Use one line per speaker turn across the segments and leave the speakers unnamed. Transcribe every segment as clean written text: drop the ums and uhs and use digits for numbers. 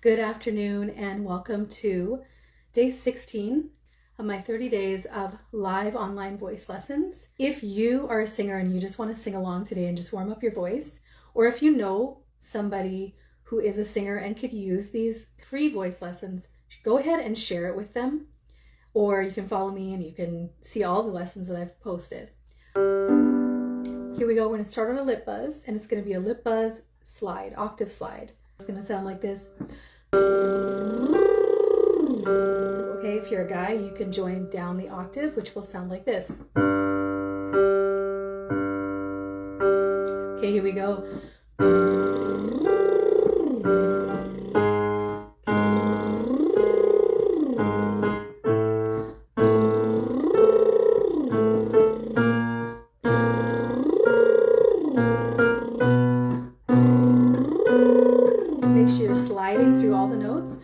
Good afternoon and welcome to day 16 of my 30 days of live online voice lessons. If you are a singer and you just want to sing along today and just warm up your voice, or if you know somebody who is a singer and could use these free voice lessons, go ahead and share it with them. Or you can follow me and you can see all the lessons that I've posted. Here we go. We're going to start on a lip buzz, and it's going to be a lip buzz slide, octave slide. It's going to sound like this. Okay, if you're a guy, you can join down the octave, which will sound like this. Okay, here we go. Make sure you're sliding through all the notes.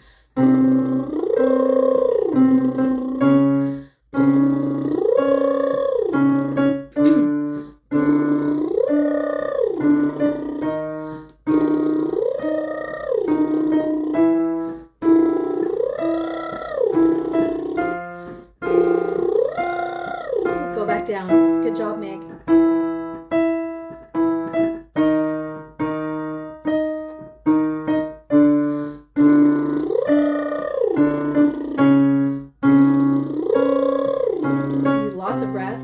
Let's go back down. Good job, Meg. Use lots of breath.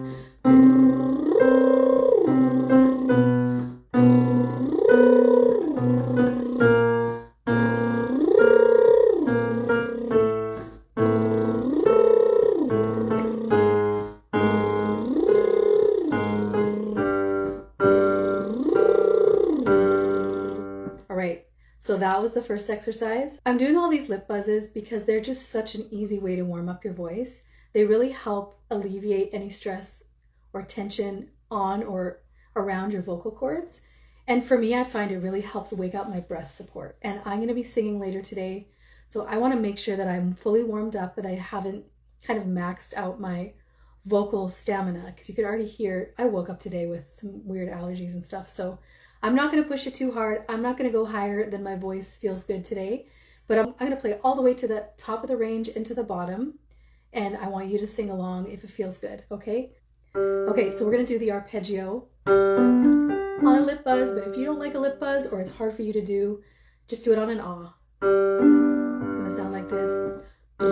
All right, so that was the first exercise. I'm doing all these lip buzzes because they're just such an easy way to warm up your voice. They really help alleviate any stress or tension on or around your vocal cords. And for me, I find it really helps wake up my breath support. And I'm going to be singing later today, so I want to make sure that I'm fully warmed up, but I haven't kind of maxed out my vocal stamina, because you could already hear I woke up today with some weird allergies and stuff. So I'm not going to push it too hard. I'm not going to go higher than my voice feels good today, but I'm going to play all the way to the top of the range into the bottom. And I want you to sing along if it feels good, okay? Okay, so we're going to do the arpeggio on a lip buzz, but if you don't like a lip buzz or it's hard for you to do, just do it on an ah. It's going to sound like this. If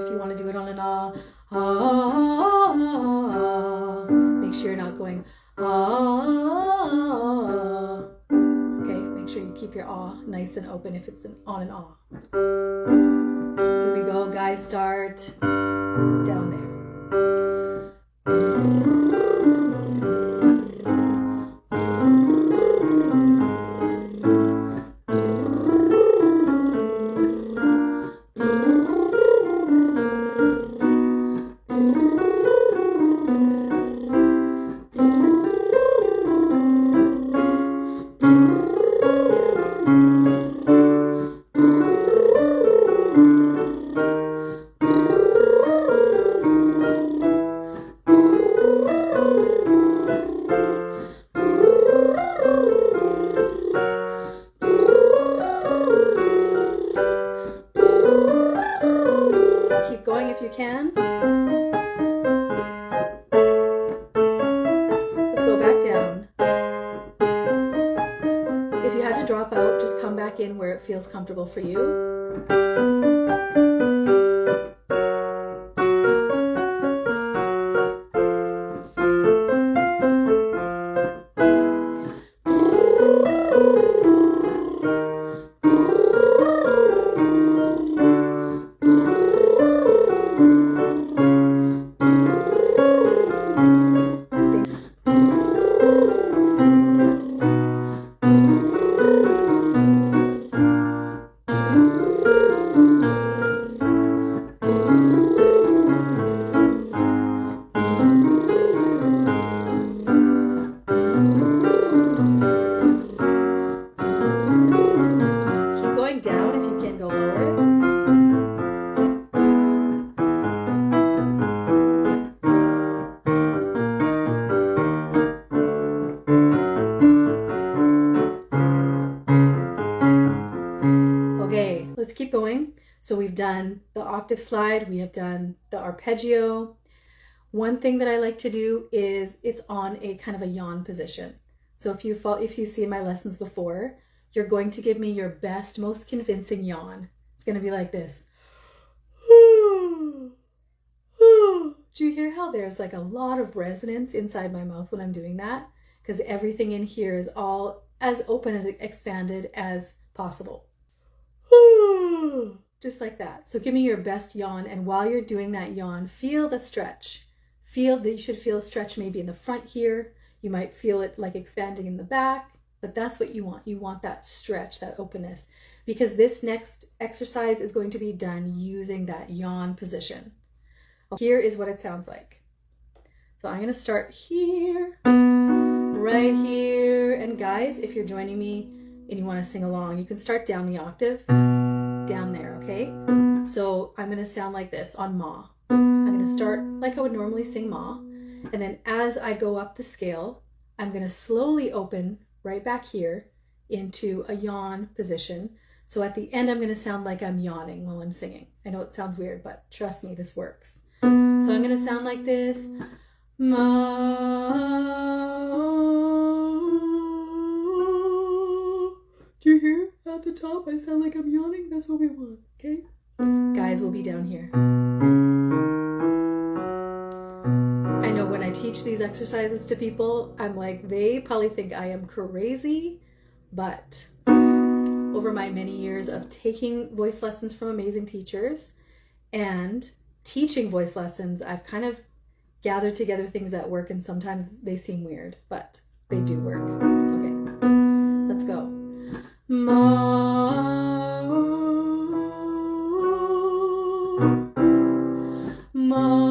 you want to do it on an ah, ah, make sure you're not going ah. Okay, make sure you keep your ah nice and open if it's on an ah. Here we go, guys, start down there. Keep going if you can. Let's go back down. If you had to drop out, just come back in where it feels comfortable for you. let's keep going. So we've done the octave slide, we have done the arpeggio. One thing that I like to do is it's on a kind of a yawn position. So if you see my lessons before, you're going to give me your best, most convincing yawn. It's going to be like this. Do you hear how there's like a lot of resonance inside my mouth when I'm doing that? Because everything in here is all as open and expanded as possible. Just like that. So give me your best yawn, and while you're doing that yawn, feel the stretch. Feel that you should feel a stretch maybe in the front here. You might feel it like expanding in the back, but that's what you want. You want that stretch, that openness, because this next exercise is going to be done using that yawn position. Here is what it sounds like. So I'm going to start here, right here. And guys, if you're joining me and you want to sing along, you can start down the octave, down there, okay? So I'm going to sound like this on Ma. I'm going to start like I would normally sing Ma. And then as I go up the scale, I'm going to slowly open right back here into a yawn position. So at the end, I'm going to sound like I'm yawning while I'm singing. I know it sounds weird, but trust me, this works. So I'm going to sound like this. Ma. Do you hear at the top? I sound like I'm yawning. That's what we want, okay? Guys, we'll be down here. I know when I teach these exercises to people, I'm like, they probably think I am crazy, but over my many years of taking voice lessons from amazing teachers and teaching voice lessons, I've kind of gathered together things that work, and sometimes they seem weird, but they do work. Okay, let's go. Ma, ma,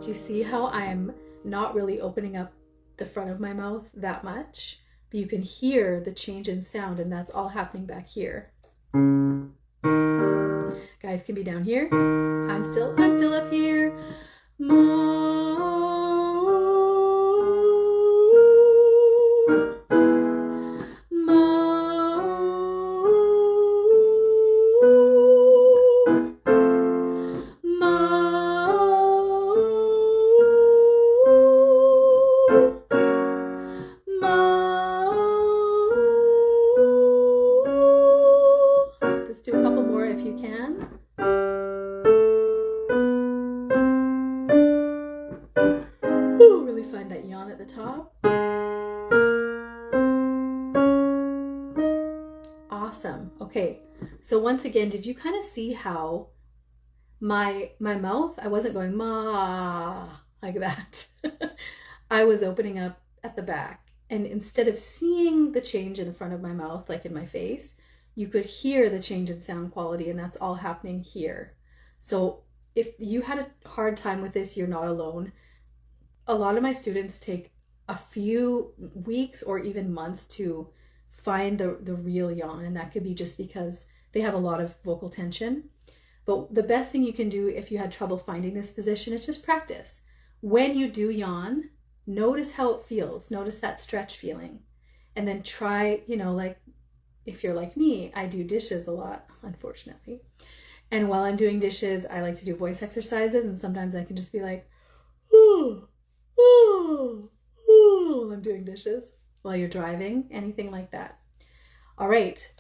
you see how I'm not really opening up the front of my mouth that much, but you can hear the change in sound, and that's all happening back here. Guys can be down here. I'm still up here. Let's do a couple more if you can. Ooh, really find that yawn at the top. Awesome. Okay, so once again, did you kind of see how my mouth, I wasn't going ma like that. I was opening up at the back, and instead of seeing the change in the front of my mouth, like in my face, you could hear the change in sound quality, and that's all happening here. So if you had a hard time with this, you're not alone. A lot of my students take a few weeks or even months to find the real yawn, and that could be just because they have a lot of vocal tension. But the best thing you can do if you had trouble finding this position is just practice. When you do yawn, notice how it feels. Notice that stretch feeling. And then try, like if you're like me, I do dishes a lot, unfortunately. And while I'm doing dishes, I like to do voice exercises, and sometimes I can just be like, ooh, ooh, ooh, while I'm doing dishes, while you're driving, anything like that. All right.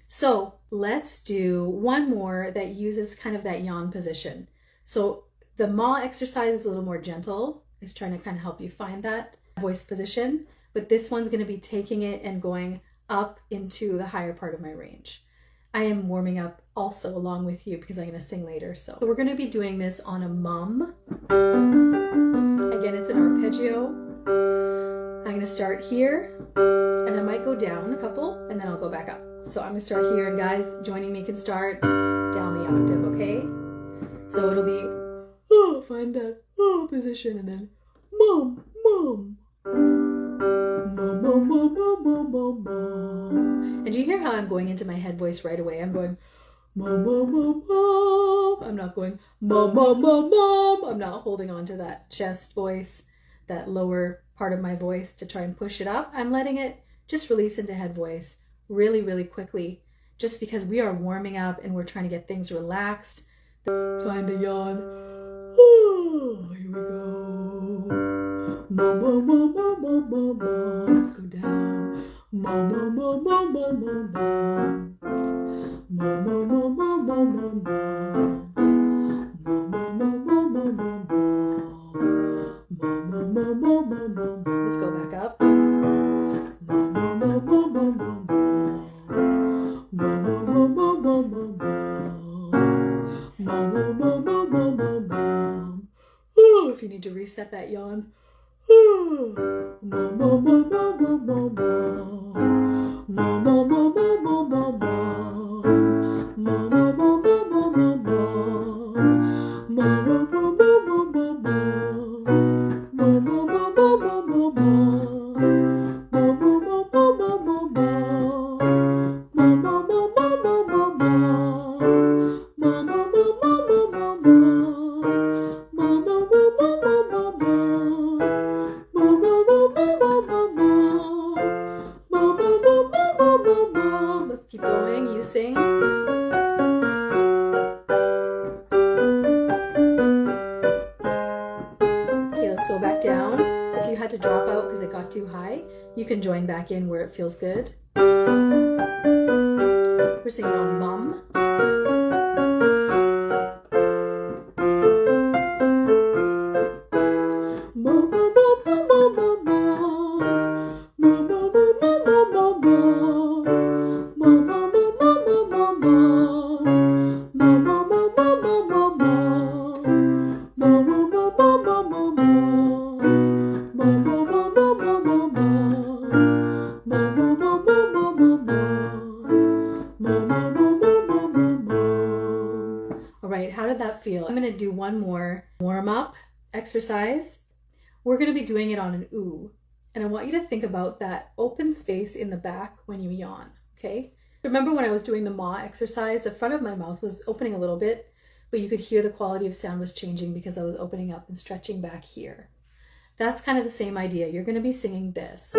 So let's do one more that uses kind of that yawn position. So the ma exercise is a little more gentle. It's trying to kind of help you find that voice position. But this one's going to be taking it and going up into the higher part of my range. I am warming up also along with you because I'm going to sing later. So we're going to be doing this on a mum. Again, it's an arpeggio. I'm going to start here, and I might go down a couple, and then I'll go back up. So I'm going to start here, and guys joining me can start down the octave, okay? So it'll be, find that position, and then mum, mum, And do you hear how I'm going into my head voice right away? I'm going mom. I'm not going mom. I'm not holding on to that chest voice, that lower part of my voice to try and push it up. I'm letting it just release into head voice really, really quickly, just because we are warming up and we're trying to get things relaxed. Find the yawn. Oh, here we go. Let's go down. Let's go back up. Ooh, if you need to reset that yawn. Let's keep going. You sing. Okay, let's go back down. If you had to drop out because it got too high, you can join back in where it feels good. We're singing on mum. All right, how did that feel? I'm going to do one more warm-up exercise. We're going to be doing it on an ooh, and I want you to think about that open space in the back when you yawn, okay? Remember when I was doing the maw exercise, the front of my mouth was opening a little bit, but you could hear the quality of sound was changing because I was opening up and stretching back here. That's kind of the same idea. You're going to be singing this.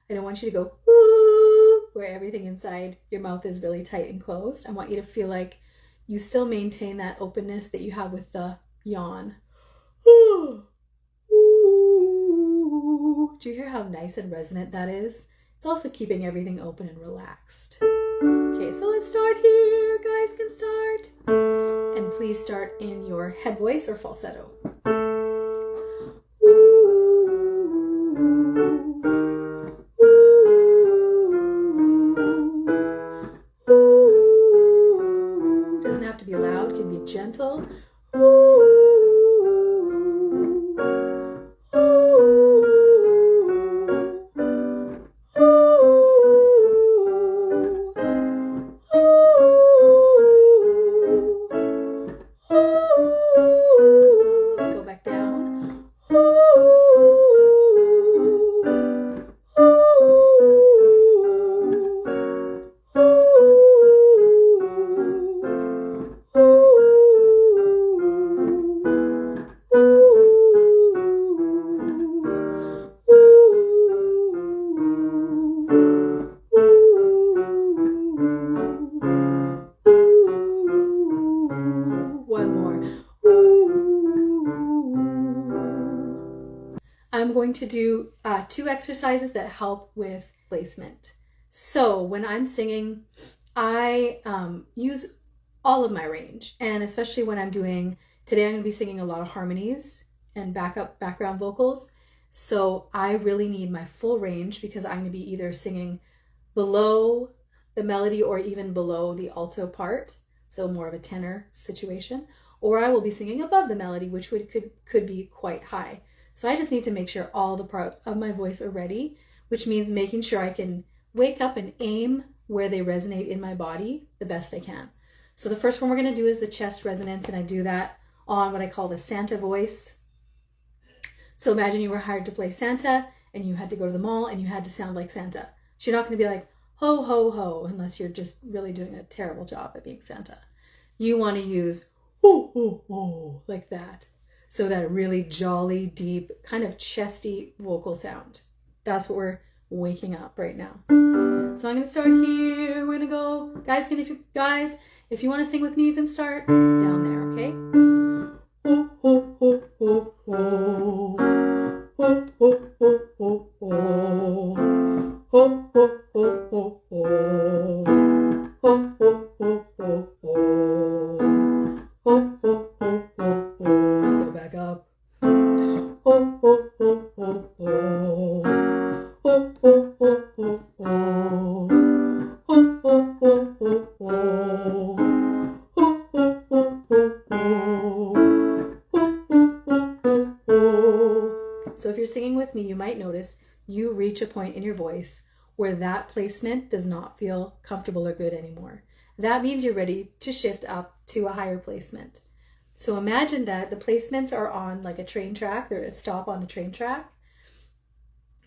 I don't want you to go ooh, where everything inside your mouth is really tight and closed. I want you to feel like you still maintain that openness that you have with the yawn. Ooh, ooh. Do you hear how nice and resonant that is? It's also keeping everything open and relaxed. Okay, so let's start here. Guys can start. And please start in your head voice or falsetto. Doesn't have to be loud, it can be gentle. I'm going to do 2 exercises that help with placement. So when I'm singing, I use all of my range, and especially when I'm doing, today I'm going to be singing a lot of harmonies and background vocals. So I really need my full range because I'm going to be either singing below the melody or even below the alto part, so more of a tenor situation, or I will be singing above the melody, which could be quite high. So I just need to make sure all the parts of my voice are ready, which means making sure I can wake up and aim where they resonate in my body the best I can. So the first one we're going to do is the chest resonance, and I do that on what I call the Santa voice. So imagine you were hired to play Santa and you had to go to the mall and you had to sound like Santa. So you're not going to be like, ho, ho, ho, unless you're just really doing a terrible job at being Santa. You want to use ho, ho, ho, like that. So that really jolly, deep, kind of chesty vocal sound. That's what we're waking up right now. So I'm going to start here. We're going to go, guys, if you want to sing with me, you can start down there, okay? Ho, ho, ho, ho, ho. Ho, ho, ho, ho, ho. Ho, ho, ho, ho, ho. Ho, ho, ho, ho, ho. Ho, ho, ho, ho, ho. Let's go back up. Ho, ho, ho, ho, ho. Ho, ho, ho, ho, ho. Ho, ho, ho, ho, ho. Ho, ho, ho, ho, ho. So if you're singing with me, you might notice you reach a point in your voice where that placement does not feel comfortable or good anymore. That means you're ready to shift up to a higher placement. So imagine that the placements are on like a train track. They're a stop on a train track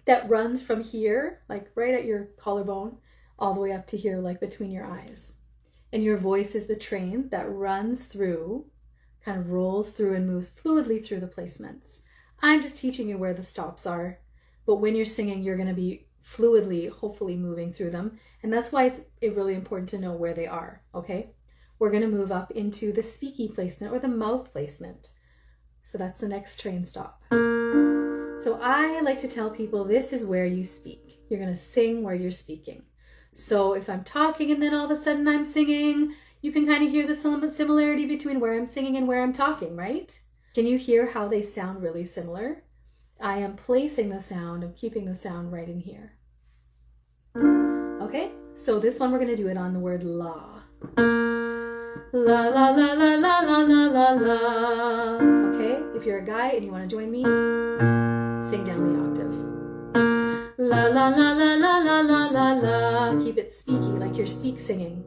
that runs from here, like right at your collarbone, all the way up to here, like between your eyes. And your voice is the train that runs through, kind of rolls through and moves fluidly through the placements. I'm just teaching you where the stops are, but when you're singing, you're going to be fluidly, hopefully moving through them. And that's why it's really important to know where they are, okay? We're going to move up into the speaky placement or the mouth placement. So that's the next train stop. So I like to tell people this is where you speak. You're going to sing where you're speaking. So if I'm talking and then all of a sudden I'm singing, you can kind of hear the similarity between where I'm singing and where I'm talking, right? Can you hear how they sound really similar? I am placing the sound, I'm keeping the sound right in here. Okay, so this one we're going to do it on the word la. La la la la la la la la la. Okay, if you're a guy and you want to join me, sing down the octave. La la la la la la la la la. Keep it speaky, like you're speak singing.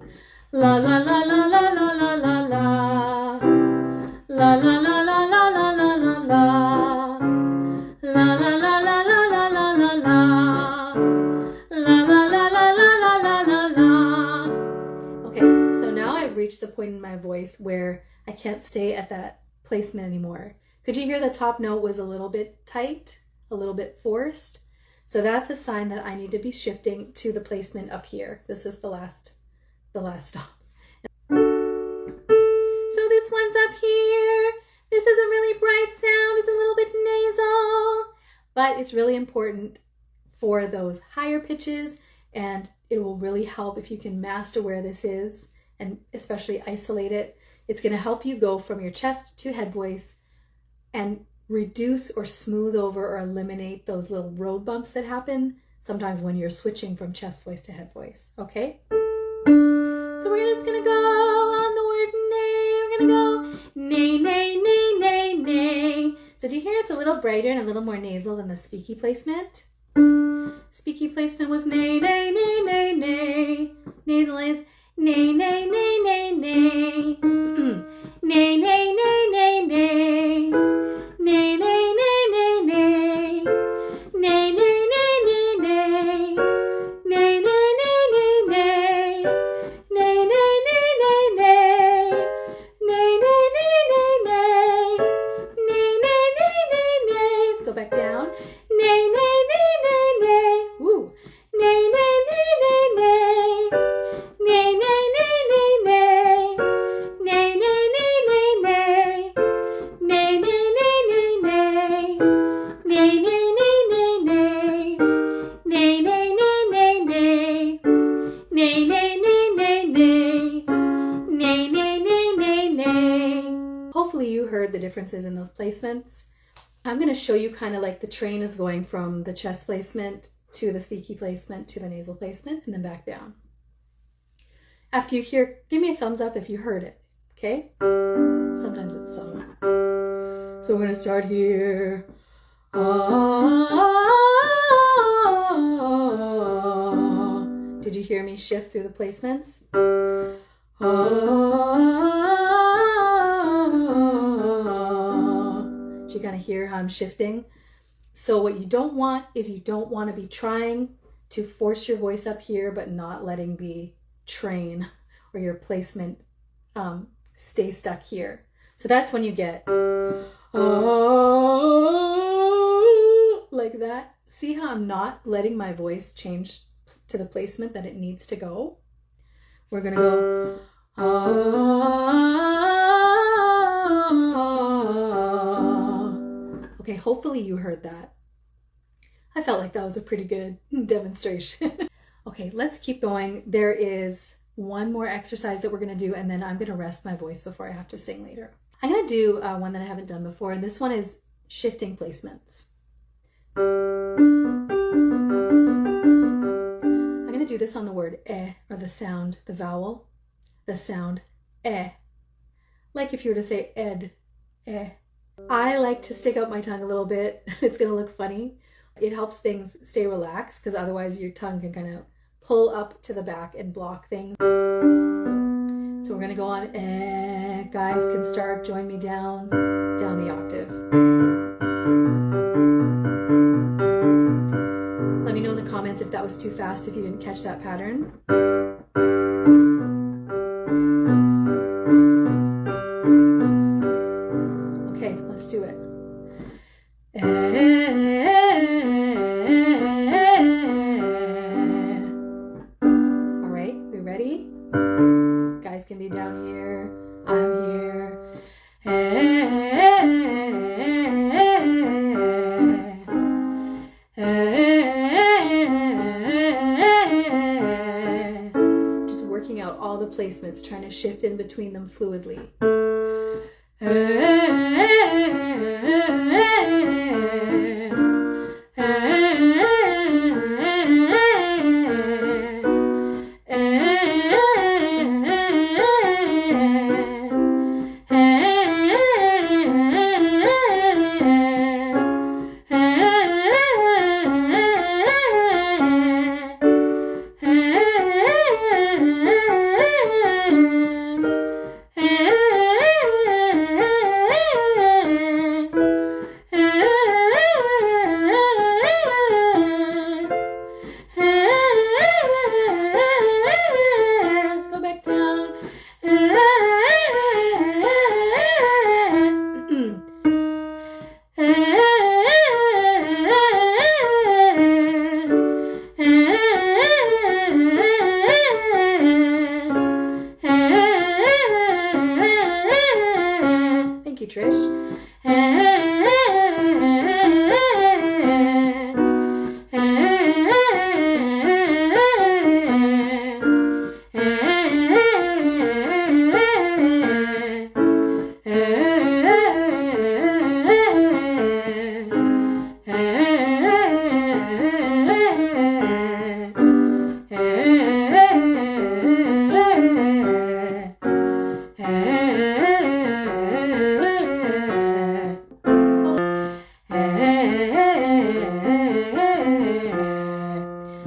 La la la la la la la la la. La la la la la la la la la. La la la la la la la la la. La la la la la la la la. Okay, so now I've reached the point in my voice where I can't stay at that placement anymore. Could you hear the top note was a little bit tight, a little bit forced? So that's a sign that I need to be shifting to the placement up here. This is the last stop. So this one's up here. This is a really bright sound. It's a little bit nasal, but it's really important for those higher pitches, and it will really help if you can master where this is and especially isolate it. It's going to help you go from your chest to head voice and reduce or smooth over or eliminate those little road bumps that happen sometimes when you're switching from chest voice to head voice, okay? So we're just gonna go on the word nay. We're gonna go nay, nay, nay, nay, nay. So do you hear it's a little brighter and a little more nasal than the speaky placement? Speaky placement was nay, nay, nay, nay, nay. Nasal is nay, nay, nay, nay, nay. Nay, nay, nay, nay, nay. Nay, nay, nay, nay, nay. Nay, nay, nay, nay, nay. Nay, nay, nay, nay, nay. Nay, nay, nay, nay, nay. Nay, nay, nay, nay, nay. Nay, nay, nay, nay, nay. Let's go back down. Nay, nay, nay, nay, nay. Woo. Nay, nay, nay, nay, nay. Nay, nay, nay, nay, nay. Nay, nay, nay, nay, nay. Nay, nay, nay, nay, nay. Nay, nay, nay, nay, nay. Nay, nay, nay, nay, nay. Nay, nay, nay, nay, nay. Nay, nay, nay, nay, nay. Hopefully you heard the differences in those placements. I'm going to show you kind of like the train is going from the chest placement to the speaky placement to the nasal placement and then back down. After you hear, give me a thumbs up if you heard it, okay? Sometimes it's subtle. So we're going to start here. Did you hear me shift through the placements? Do you kind of hear how I'm shifting? So what you don't want is you don't want to be trying to force your voice up here, but not letting the train or your placement stay stuck here. So that's when you get like that. See how I'm not letting my voice change to the placement that it needs to go? We're going to go. Okay, hopefully you heard that. I felt like that was a pretty good demonstration. Okay, let's keep going. There is one more exercise that we're going to do, and then I'm going to rest my voice before I have to sing later. I'm going to do one that I haven't done before, and this one is shifting placements. I'm going to do this on the word eh, or the sound, the vowel, the sound eh. Like if you were to say ed, eh. I like to stick out my tongue a little bit. It's going to look funny. It helps things stay relaxed because otherwise your tongue can kind of pull up to the back and block things. So we're going to go on eh. Guys can start, join me down the octave. Let me know in the comments if that was too fast, if you didn't catch that pattern. Okay, let's do it. All right, we ready? Guys can be down here. I'm here. Just working out all the placements, trying to shift in between them fluidly.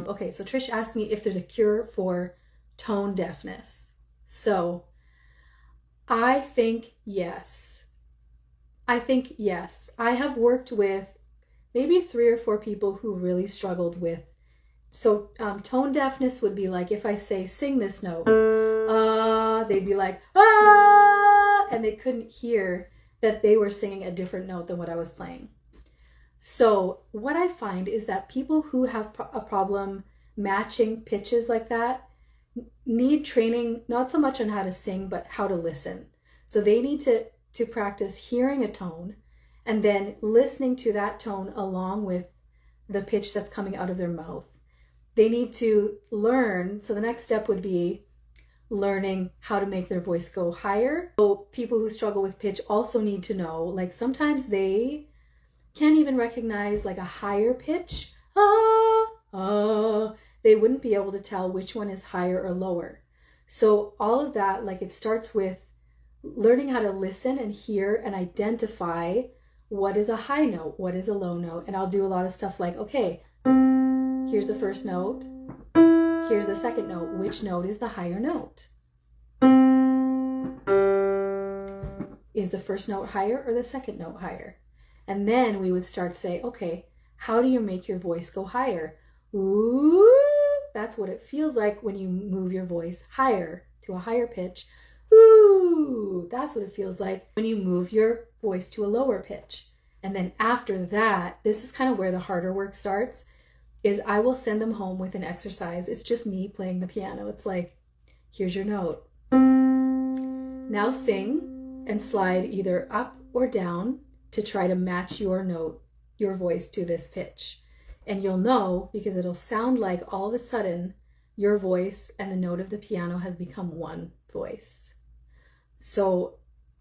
Okay, so Trish asked me if there's a cure for tone deafness. So I think yes. I have worked with maybe 3 or 4 people who really struggled with. So tone deafness would be like if I say sing this note, they'd be like, ah, and they couldn't hear that they were singing a different note than what I was playing. So what I find is that people who have a problem matching pitches like that need training, not so much on how to sing, but how to listen. So they need to practice hearing a tone and then listening to that tone along with the pitch that's coming out of their mouth. They need to learn. So the next step would be learning how to make their voice go higher. So people who struggle with pitch also need to know, like sometimes they can't even recognize like a higher pitch. They wouldn't be able to tell which one is higher or lower. So all of that, like it starts with learning how to listen and hear and identify what is a high note, what is a low note. And I'll do a lot of stuff like, okay, here's the first note, here's the second note. Which note is the higher note? Is the first note higher or the second note higher? And then we would start to say, okay, how do you make your voice go higher? Ooh, that's what it feels like when you move your voice higher to a higher pitch. Ooh, that's what it feels like when you move your voice to a lower pitch. And then after that, this is kind of where the harder work starts, is I will send them home with an exercise. It's just me playing the piano. It's like, here's your note. Now sing and slide either up or down to try to match your note, your voice to this pitch. And you'll know because it'll sound like all of a sudden your voice and the note of the piano has become one voice. So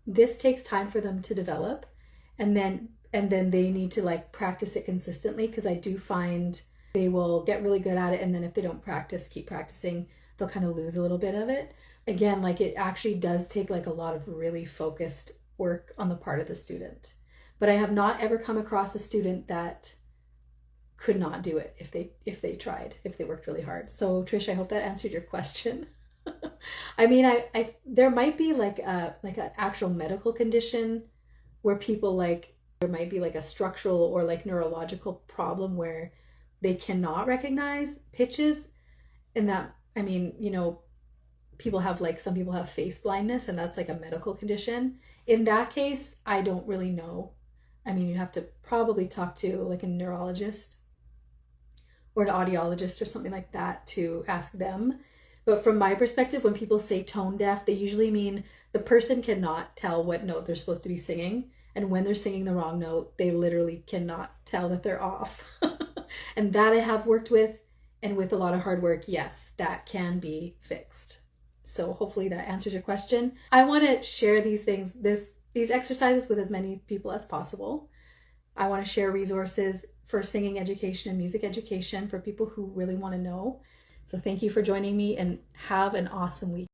this takes time for them to develop, and then they need to like practice it consistently, because I do find they will get really good at it, and then if they don't practice, keep practicing, they'll kind of lose a little bit of it. Again, like it actually does take like a lot of really focused work on the part of the student. But I have not ever come across a student that could not do it if they tried, if they worked really hard. So Trish, I hope that answered your question. I mean, I there might be like an actual medical condition where people like, there might be like a structural or like neurological problem where they cannot recognize pitches. And that, I mean, you know, people have like, some people have face blindness, and that's like a medical condition. In that case, I don't really know. I mean, you have to probably talk to like a neurologist or an audiologist or something like that to ask them. But from my perspective, when people say tone deaf, they usually mean the person cannot tell what note they're supposed to be singing. And when they're singing the wrong note, they literally cannot tell that they're off. And that I have worked with, and with a lot of hard work, yes, that can be fixed. So hopefully that answers your question. I want to share these things, these exercises with as many people as possible. I want to share resources for singing education and music education for people who really want to know. So thank you for joining me, and have an awesome week.